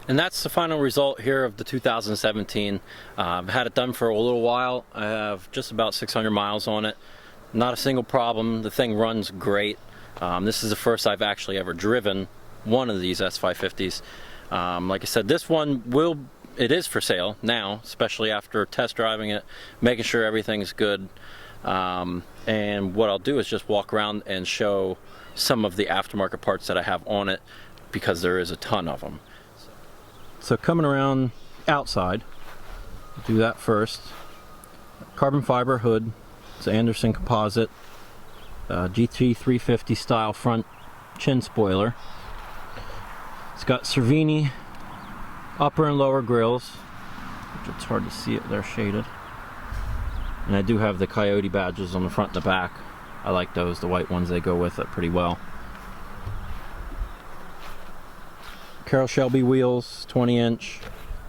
And that's the final result here of the 2017. I've had it done for a little while. I have just about 600 miles on it. Not a single problem. The thing runs great. This is the first I've actually ever driven one of these S550s. Like I said, this one it is for sale now, especially after test driving it, making sure everything's good. And what I'll do is just walk around and show some of the aftermarket parts that I have on it, because there is a ton of them. So coming around outside, do that first. Carbon fiber hood. It's Anderson composite. GT350 style front chin spoiler. It's got Cervini upper and lower grills, which it's hard to see it, they're shaded. And I do have the Coyote badges on the front and the back. I like those, the white ones, they go with it pretty well. Carroll Shelby wheels, 20-inch.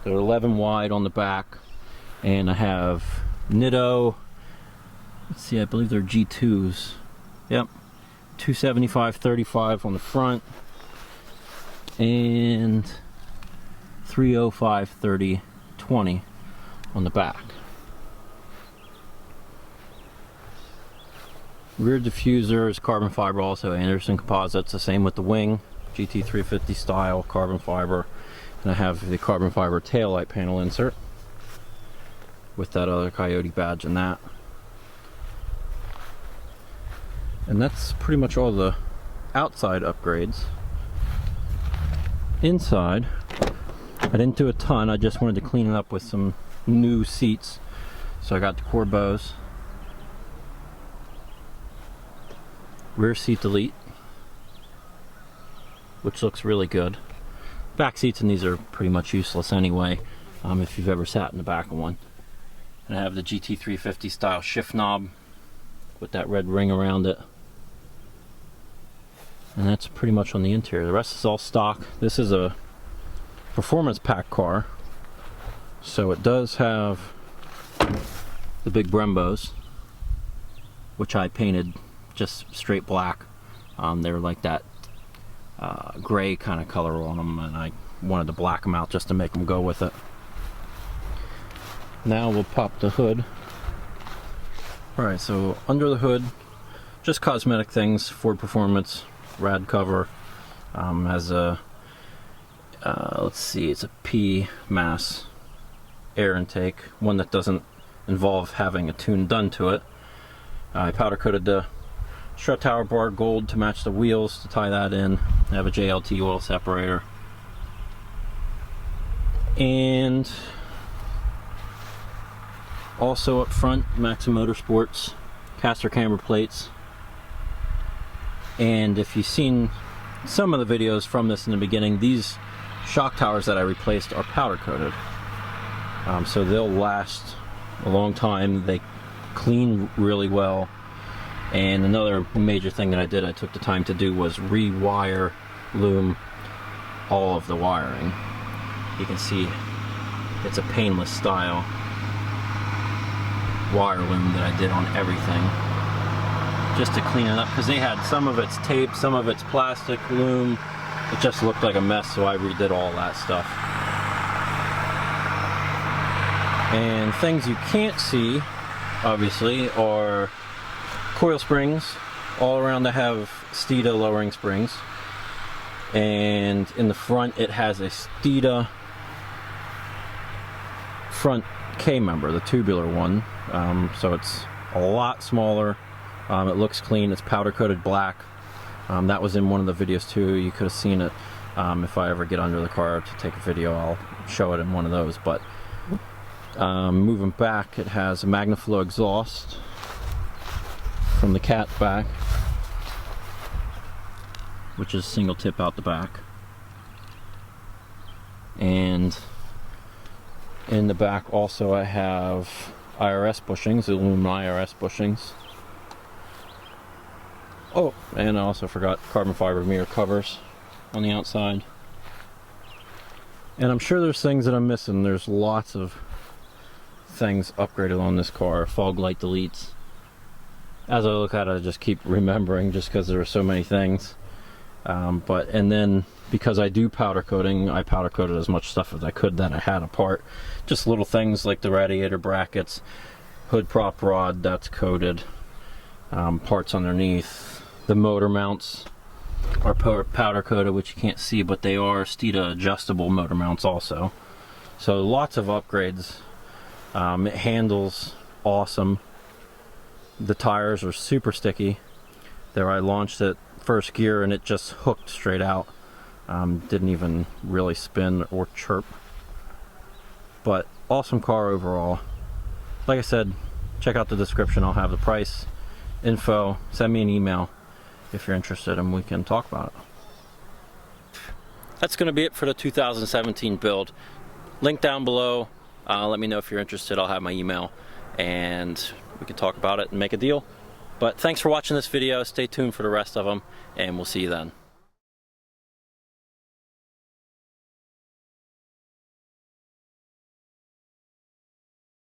They're 11 wide on the back. And I have Nitto, let's see, I believe they're G2s. Yep, 275/35 on the front. And 305/30/20 on the back. Rear diffuser is carbon fiber, also Anderson composites, the same with the wing, GT350 style carbon fiber. And I have the carbon fiber taillight panel insert with that other Coyote badge and that. And that's pretty much all the outside upgrades. Inside, I didn't do a ton, I just wanted to clean it up with some new seats. So I got the Corbos. Rear seat delete, which looks really good. Back seats in these are pretty much useless anyway, if you've ever sat in the back of one. And I have the GT350 style shift knob with that red ring around it. And that's pretty much on the interior. The rest is all stock. This is a performance pack car, so it does have the big Brembos, which I painted just straight black. They're like that gray kind of color on them, and I wanted to black them out just to make them go with it. Now we'll pop the hood. Alright, so under the hood, just cosmetic things. Ford Performance rad cover, has a let's see, it's a P mass air intake, one that doesn't involve having a tune done to it. I powder coated the strut tower bar gold to match the wheels to tie that in. I have a JLT oil separator, and also up front, Maxim Motorsports caster camber plates. And if you've seen some of the videos from this in the beginning, these shock towers that I replaced are powder coated. So they'll last a long time. They clean really well. And another major thing that I did, I took the time to do, was rewire loom all of the wiring. You can see it's a painless style wire loom that I did on everything, just to clean it up, because they had some of it's tape, some of it's plastic loom. It just looked like a mess, so I redid all that stuff. And things you can't see, obviously, are coil springs. All around I have Stida lowering springs, and in the front it has a Stida front K-member, the tubular one. So it's a lot smaller. It looks clean. It's powder coated black. That was in one of the videos too. You could have seen it. If I ever get under the car to take a video, I'll show it in one of those. But moving back, it has a MagnaFlow exhaust from the cat back, which is single tip out the back. And in the back also I have IRS bushings, aluminum IRS bushings. Oh, and I also forgot carbon fiber mirror covers on the outside. And I'm sure there's things that I'm missing. There's lots of things upgraded on this car. Fog light deletes. As I look at it, I just keep remembering, just because there are so many things. And then because I do powder coating, I powder coated as much stuff as I could that I had apart. Just little things like the radiator brackets, hood prop rod, that's coated. Parts underneath. The motor mounts are powder coated, which you can't see, but they are Steeda adjustable motor mounts also. So lots of upgrades. It handles awesome. The tires are super sticky. There, I launched it first gear and it just hooked straight out. Didn't even really spin or chirp. But awesome car overall. Like I said, check out the description. I'll have the price, info. Send me an email if you're interested and we can talk about it. That's going to be it for the 2017 build. Link down below. Let me know if you're interested. I'll have my email and we can talk about it and make a deal. But thanks for watching this video. Stay tuned for the rest of them and we'll see you then.